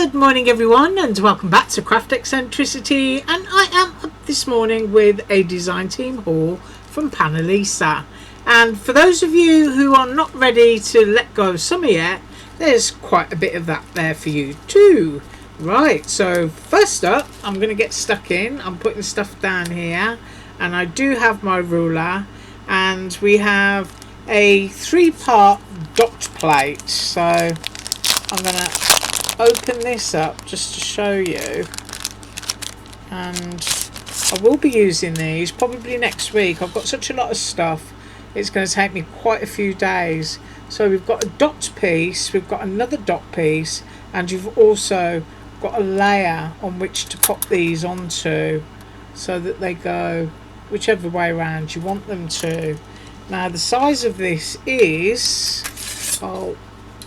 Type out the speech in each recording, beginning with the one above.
Good morning everyone, and welcome back to Craft Eccentricity, and I am up this morning with a design team haul from Panalisa. And for those of you who are not ready to let go of summer yet, there's quite a bit of that there for you too. Right, so first up I'm going to get stuck in. I'm putting stuff down here, and I do have my ruler, and we have a 3-part dot plate. So I'm going to open this up just to show you, and I will be using these probably next week. I've got such a lot of stuff, it's going to take me quite a few days. So we've got a dot piece, we've got another dot piece, and you've also got a layer on which to pop these onto so that they go whichever way around you want them to. Now the size of this is, I'll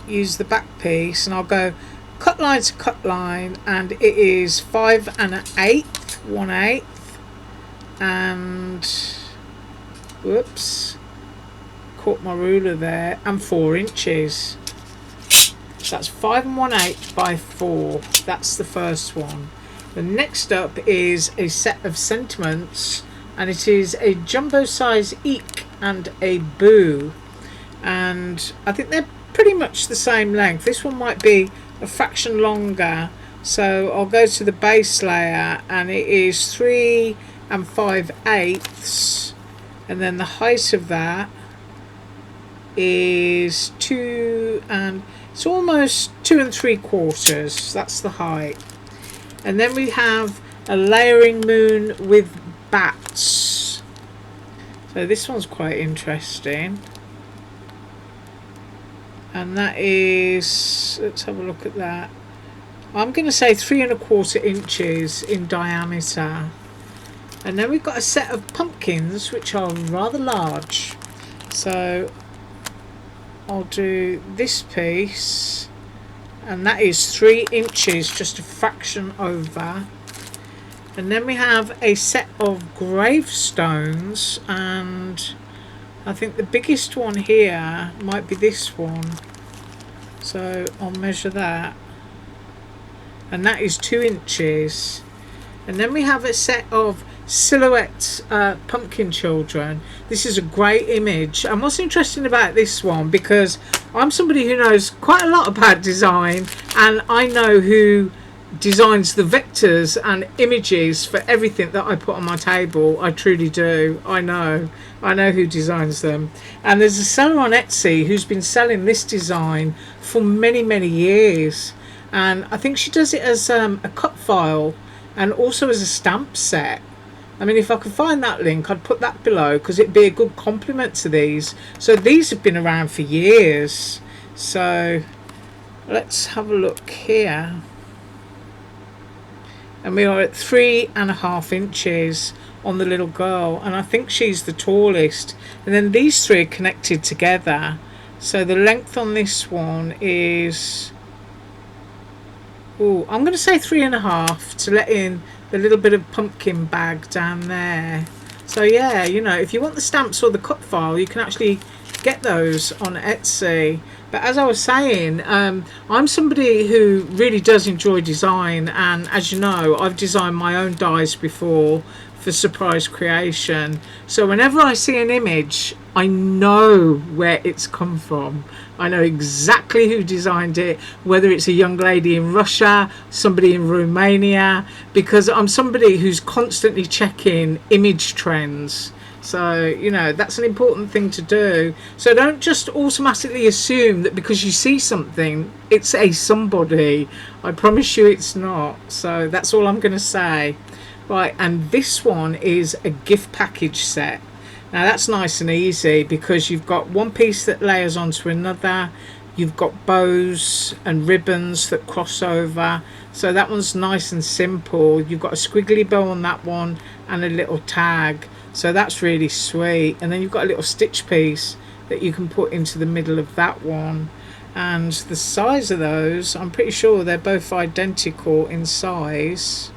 use the back piece and I'll go cut line to cut line, and it is 5 1/8, and whoops, caught my ruler there, and 4 inches. So that's 5 1/8 by 4. That's the first one. The next up is a set of sentiments, and it is a jumbo size eek and a boo, and I think they're pretty much the same length. This one might be a fraction longer, so I'll go to the base layer, and it is 3 5/8, and then the height of that is 2, and it's almost 2 3/4. That's the height. And then we have a layering moon with bats. So this one's quite interesting, and that is, let's have a look at that. I'm going to say 3 1/4 inches in diameter. And then we've got a set of pumpkins which are rather large, so I'll do this piece, and that is 3 inches, just a fraction over. And then we have a set of gravestones, and I think the biggest one here might be this one, so I'll measure that, and that is 2 inches. And then we have a set of silhouette pumpkin children. This is a great image, and what's interesting about this one, because I'm somebody who knows quite a lot about design, and I know who designs the vectors and images for everything that I put on my table. I truly do. I know who designs them, and there's a seller on Etsy who's been selling this design for many years, and I think she does it as a cut file and also as a stamp set. I mean, if I could find that link, I'd put that below, because it'd be a good complement to these. So these have been around for years. So let's have a look here, and we are at 3 1/2 inches on the little girl, and I think she's the tallest. And then these 3 are connected together, so the length on this one is, oh, I'm going to say 3 1/2 to let in the little bit of pumpkin bag down there. So yeah, you know, if you want the stamps or the cut file, you can actually get those on Etsy. But as I was saying, I'm somebody who really does enjoy design, and as you know, I've designed my own dies before for surprise creation. So whenever I see an image, I know where it's come from. I know exactly who designed it, whether it's a young lady in Russia, somebody in Romania, because I'm somebody who's constantly checking image trends. So, you know, that's an important thing to do. So don't just automatically assume that because you see something, it's a somebody. I promise you it's not. So that's all I'm going to say. Right, and this one is a gift package set. Now that's nice and easy, because you've got one piece that layers onto another. You've got bows and ribbons that cross over. So that one's nice and simple. You've got a squiggly bow on that one and a little tag. So that's really sweet. And then you've got a little stitch piece that you can put into the middle of that one. And the size of those, I'm pretty sure they're both identical in size.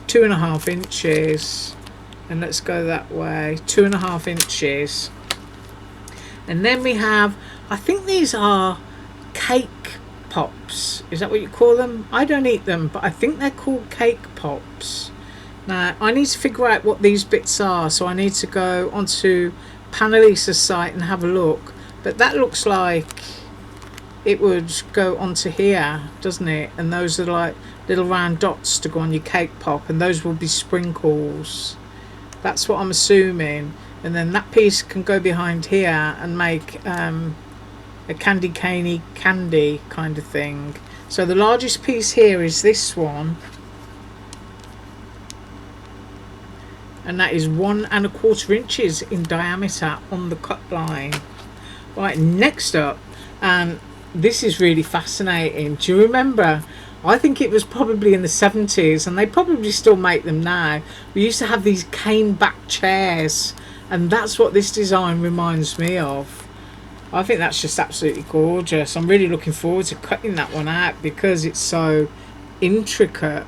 2 1/2 inches. And let's go that way, 2 1/2 inches. And then we have, I think these are cake pops. Is that what you call them? I don't eat them, but I think they're called cake pops. Now, I need to figure out what these bits are, so I need to go onto Panalisa's site and have a look. But that looks like it would go onto here, doesn't it? And those are like little round dots to go on your cake pop, and those will be sprinkles. That's what I'm assuming. And then that piece can go behind here and make a candy caney candy kind of thing. So the largest piece here is this one, and that is 1 1/4 inches in diameter on the cut line. Right, next up, and this is really fascinating. Do you remember? I think it was probably in the 70s, and they probably still make them now. We used to have these cane back chairs, and that's what this design reminds me of. I think that's just absolutely gorgeous. I'm really looking forward to cutting that one out because it's so intricate.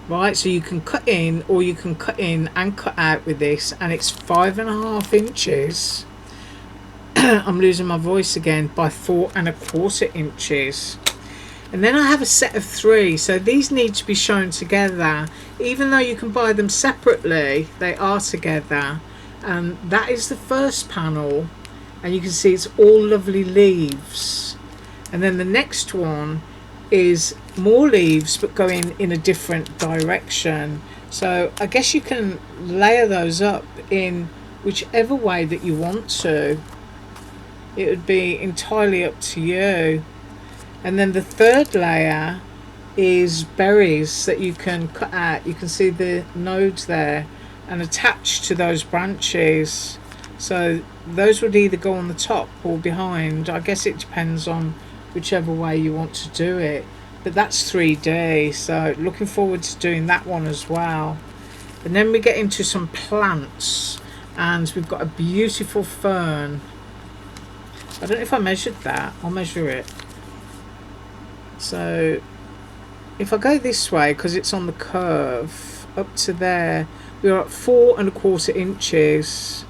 Right, so you can cut in, or you can cut in and cut out with this, and it's 5.5 inches. I'm losing my voice again, by 4 1/4 inches. And then I have a set of 3, so these need to be shown together. Even though you can buy them separately, they are together. And that is the first panel, and you can see it's all lovely leaves. And then the next one is more leaves, but going in a different direction. So I guess you can layer those up in whichever way that you want to. It would be entirely up to you. And then the third layer is berries that you can cut out. You can see the nodes there and attach to those branches. So those would either go on the top or behind. I guess it depends on whichever way you want to do it. But that's 3D, so looking forward to doing that one as well. And then we get into some plants, and we've got a beautiful fern. I don't know if I measured that. I'll measure it. So if I go this way, because it's on the curve up to there, we're at 4 1/4 inches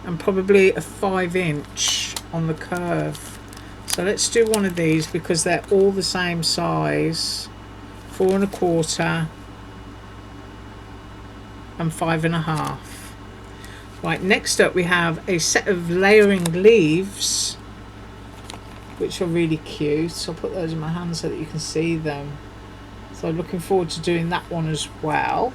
and probably a 5 inch on the curve. So let's do one of these because they're all the same size. 4 1/4 and 5.5. Right, next up we have a set of layering leaves, which are really cute. I'll put those in my hand so that you can see them. So I'm looking forward to doing that one as well.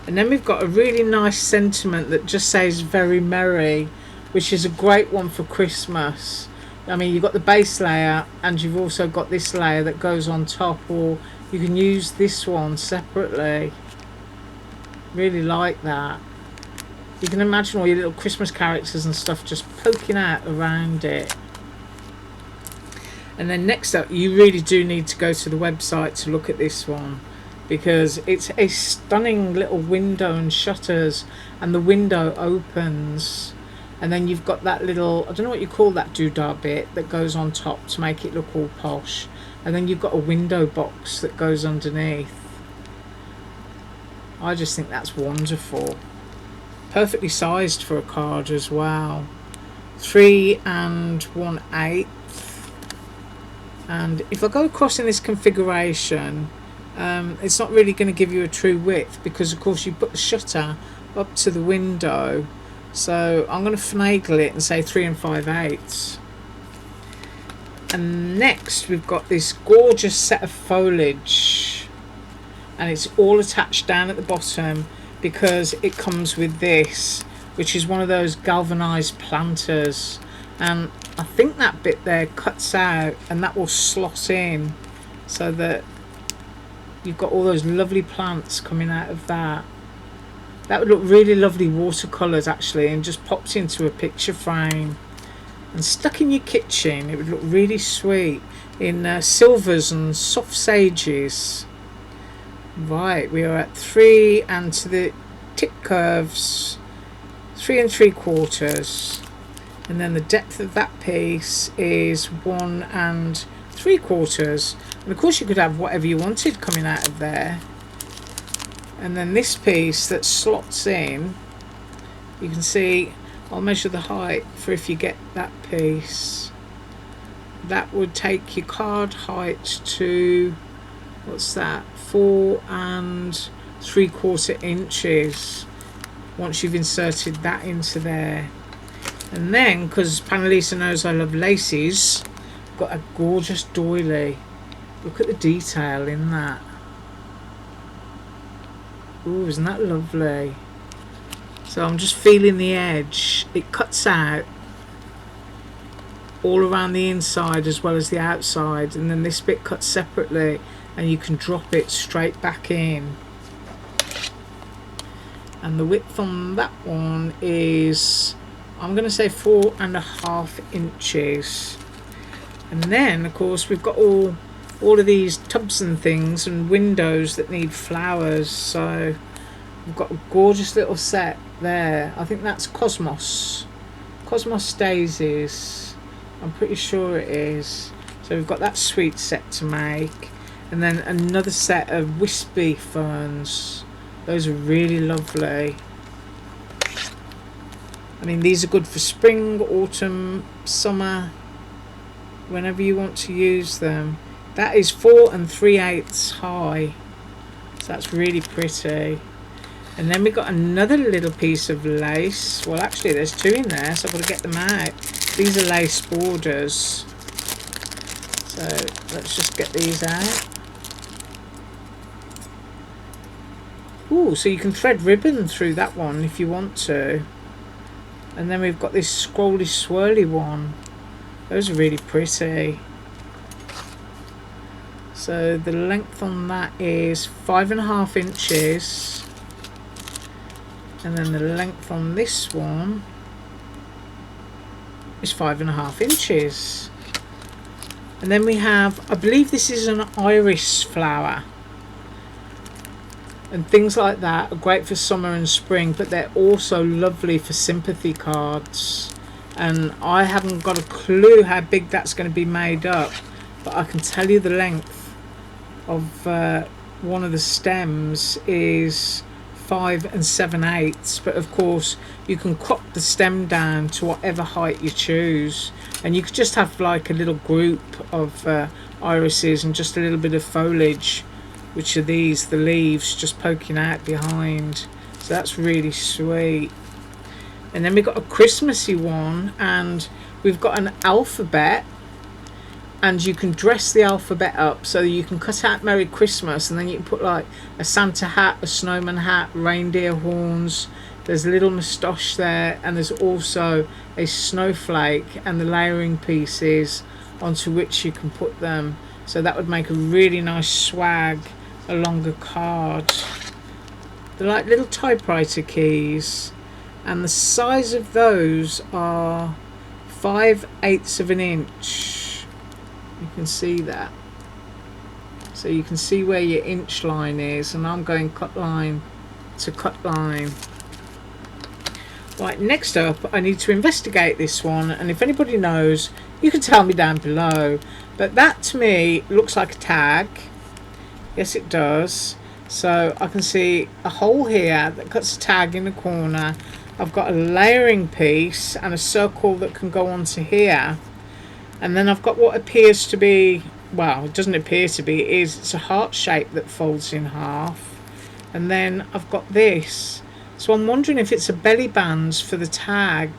And then we've got a really nice sentiment that just says very merry, which is a great one for Christmas. I mean, you've got the base layer and you've also got this layer that goes on top, or you can use this one separately. Really like that. You can imagine all your little Christmas characters and stuff just poking out around it. And then next up, you really do need to go to the website to look at this one, because it's a stunning little window and shutters, and the window opens, and then you've got that little, I don't know what you call that doodah bit that goes on top to make it look all posh, and then you've got a window box that goes underneath. I just think that's wonderful. Perfectly sized for a card as well. 3 1/8. And if I go across in this configuration, it's not really going to give you a true width, because of course you put the shutter up to the window. So I'm going to finagle it and say 3 5/8. And next we've got this gorgeous set of foliage, and it's all attached down at the bottom because it comes with this, which is one of those galvanized planters, and I think that bit there cuts out and that will slot in so that you've got all those lovely plants coming out of that. That would look really lovely watercolours actually, and just popped into a picture frame and stuck in your kitchen. It would look really sweet in silvers and soft sages. Right, we are at 3, and to the tip curves 3 3/4, and then the depth of that piece is 1 3/4, and of course you could have whatever you wanted coming out of there. And then this piece that slots in, you can see, I'll measure the height for if you get that piece. that would take your card height to, what's that, 4 3/4 inches once you've inserted that into there. And then, because Panalisa knows I love laces, I've got a gorgeous doily. Look at the detail in that. Ooh, isn't that lovely? So I'm just feeling the edge. It cuts out all around the inside as well as the outside, and then this bit cuts separately, and you can drop it straight back in. And the width on that one is, I'm going to say 4.5 inches. And then of course we've got all of these tubs and things and windows that need flowers, so we've got a gorgeous little set there. I think that's Cosmos daisies, I'm pretty sure it is. So we've got that sweet set to make, and then another set of wispy ferns. Those are really lovely. I mean, these are good for spring, autumn, summer, whenever you want to use them. That is 4 3/8 high, so that's really pretty. And then we've got another little piece of lace. Well, actually there's two in there, so I've got to get them out. These are lace borders, so let's just get these out. Ooh, so you can thread ribbon through that one if you want to. And then we've got this scrolly swirly one. Those are really pretty. So the length on that is 5.5 inches. And then the length on this one is 5.5 inches. And then we have, I believe this is an iris flower. And things like that are great for summer and spring, but they're also lovely for sympathy cards. And I haven't got a clue how big that's going to be made up, but I can tell you the length of one of the stems is 5 7/8. But of course you can crop the stem down to whatever height you choose, and you could just have like a little group of irises and just a little bit of foliage, which are these, the leaves just poking out behind. So that's really sweet. And then we've got a Christmassy one, and we've got an alphabet, and you can dress the alphabet up, so you can cut out Merry Christmas, and then you can put like a Santa hat, a snowman hat, reindeer horns. There's a little moustache there, and there's also a snowflake and the layering pieces onto which you can put them. So that would make a really nice swag along a card. They're like little typewriter keys, and the size of those are 5/8 of an inch. You can see that, so you can see where your inch line is, and I'm going cut line to cut line. Right, next up I need to investigate this one, and if anybody knows you can tell me down below, but that to me looks like a tag. Yes, it does. So I can see a hole here that cuts a tag in the corner. I've got a layering piece and a circle that can go onto here, and then I've got what appears to be, well, it doesn't appear to be, it's a heart shape that folds in half. And then I've got this, so I'm wondering if it's a belly band for the tag.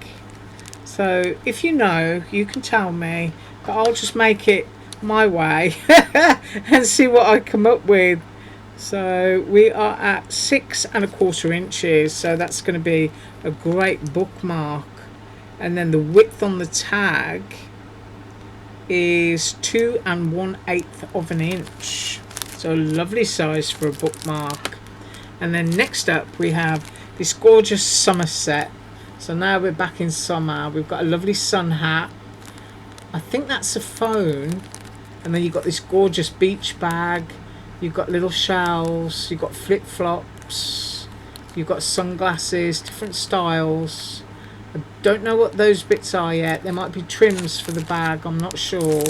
So if you know, you can tell me, but I'll just make it my way and see what I come up with. So we are at 6.25 inches, so that's going to be a great bookmark. And then the width on the tag is 2 1/8 of an inch, so a lovely size for a bookmark. And then next up we have this gorgeous summer set. So now we're back in summer. We've got a lovely sun hat, I think that's a phone, and then you've got this gorgeous beach bag, you've got little shells, you've got flip-flops, you've got sunglasses, different styles. I don't know what those bits are yet. There might be trims for the bag, I'm not sure.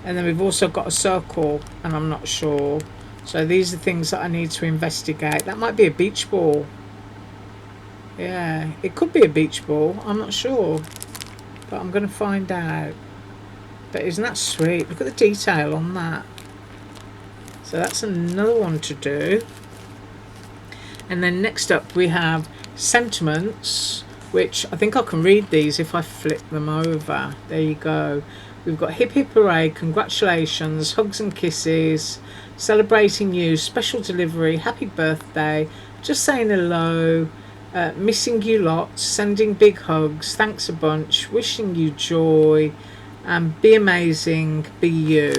And then we've also got a circle, and I'm not sure. So these are things that I need to investigate. That might be a beach ball. Yeah, it could be a beach ball, I'm not sure. but I'm going to find out. But isn't that sweet? Look at the detail on that. So that's another one to do. And then next up we have sentiments, which I think I can read these if I flip them over. There you go. We've got hip hip hooray, congratulations, hugs and kisses, celebrating you, special delivery, happy birthday, just saying hello, missing you lots, sending big hugs, thanks a bunch, wishing you joy, and be amazing, be you.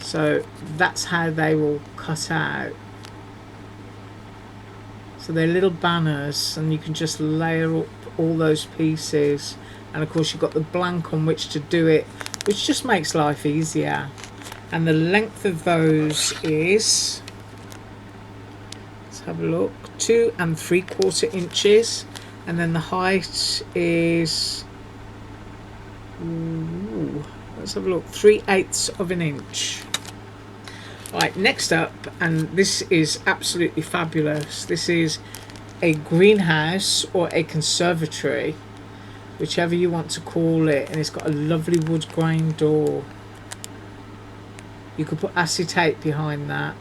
So that's how they will cut out. So they're little banners, and you can just layer up all those pieces, and of course you've got the blank on which to do it, which just makes life easier. And the length of those is, let's have a look, 2 3/4 inches, and then the height is, let's have a look, 3/8 of an inch. Right, next up, and this is absolutely fabulous, this is a greenhouse or a conservatory, whichever you want to call it, and it's got a lovely wood grain door. You could put acetate behind that.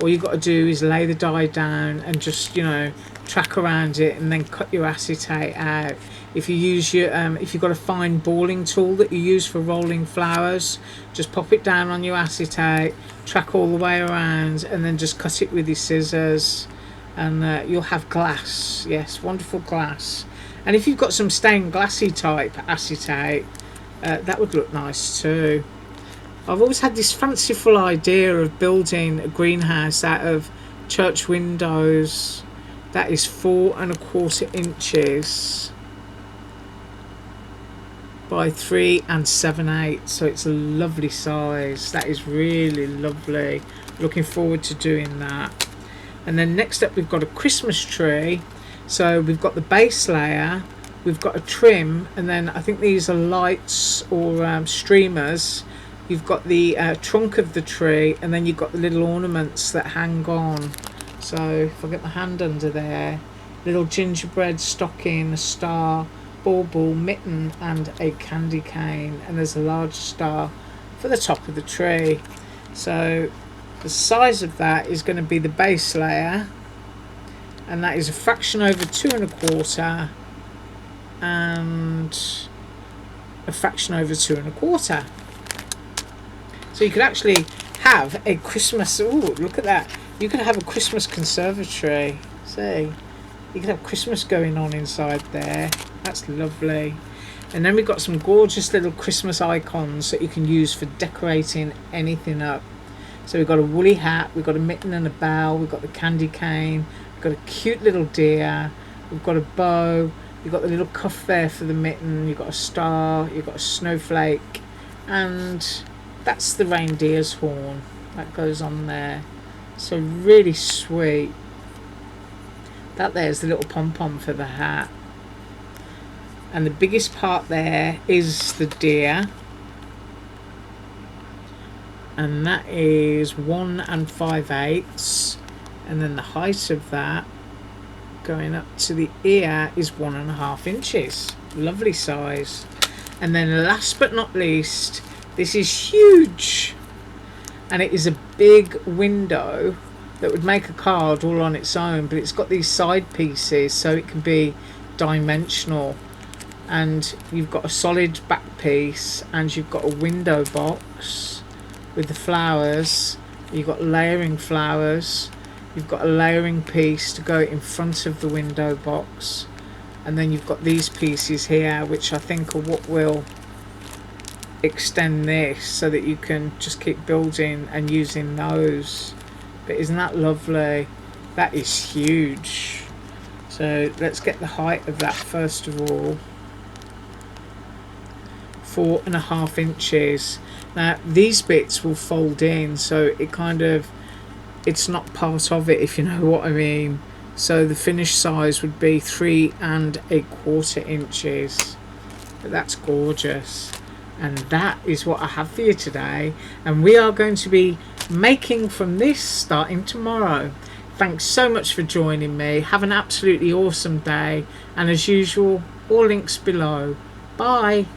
All you've got to do is lay the die down and just, you know, track around it and then cut your acetate out. If you use your if you've got a fine balling tool that you use for rolling flowers, just pop it down on your acetate, track all the way around, and then just cut it with your scissors, and you'll have glass. Yes, wonderful glass. And if you've got some stained glassy type acetate, that would look nice too. I've always had this fanciful idea of building a greenhouse out of church windows. That is 4 1/4 inches by 3 7/8, so it's a lovely size. That is really lovely. Looking forward to doing that. And then next up we've got a Christmas tree. So we've got the base layer, we've got a trim, and then I think these are lights or streamers. You've got the trunk of the tree, and then you've got the little ornaments that hang on. So if I get my hand under there, little gingerbread stocking, a star, bauble, mitten, and a candy cane, and there's a large star for the top of the tree. So the size of that is going to be the base layer, and that is a fraction over 2 1/4 and a fraction over 2 1/4. So you could actually have a Christmas, ooh, look at that. You could have a Christmas conservatory. See, you could have Christmas going on inside there. That's lovely. And then we've got some gorgeous little Christmas icons that you can use for decorating anything up. So we've got a woolly hat, we've got a mitten and a bell, we've got the candy cane, we've got a cute little deer, we've got a bow, you've got the little cuff there for the mitten, you've got a star, you've got a snowflake, and that's the reindeer's horn that goes on there. So really sweet. That there's the little pom-pom for the hat. And the biggest part there is the deer. And that is 1 5/8. And then the height of that going up to the ear is 1 1/2 inches. Lovely size. And then last but not least, this is huge, and it is a big window that would make a card all on its own, but it's got these side pieces so it can be dimensional, and you've got a solid back piece, and you've got a window box with the flowers, you've got layering flowers, you've got a layering piece to go in front of the window box, and then you've got these pieces here which I think are what will extend this so that you can just keep building and using those. But isn't that lovely? That is huge. So let's get the height of that first of all. 4 1/2 inches. Now these bits will fold in, so it kind of, it's not part of it, if you know what I mean. So the finished size would be 3 1/4 inches. But that's gorgeous. And that is what I have for you today, and we are going to be making from this starting tomorrow. Thanks so much for joining me. Have an absolutely awesome day, and as usual, all links below. Bye.